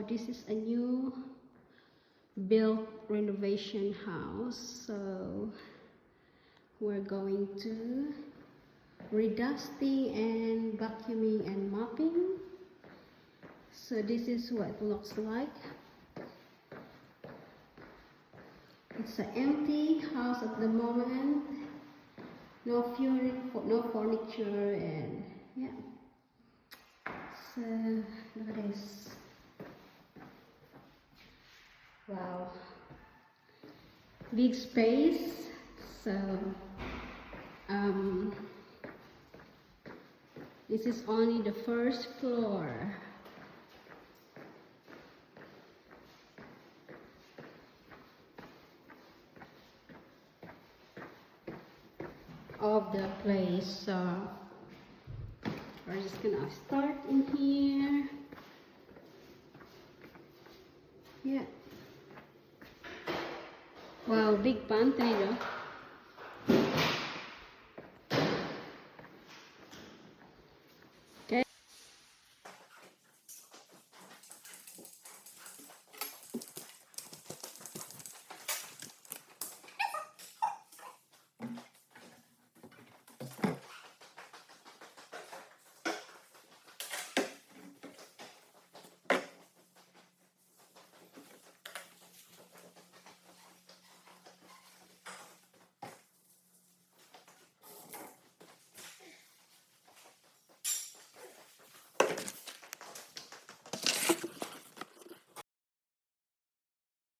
this is a new built renovation house, so we're going to redusting and vacuuming and mopping. So this is what it looks like. It's an empty house at the moment. No furniture, and yeah. So look at this. Wow. Big space. So this is only the first floor. Of the place. So we're just gonna start in here. Yeah. Wow, big pantry though.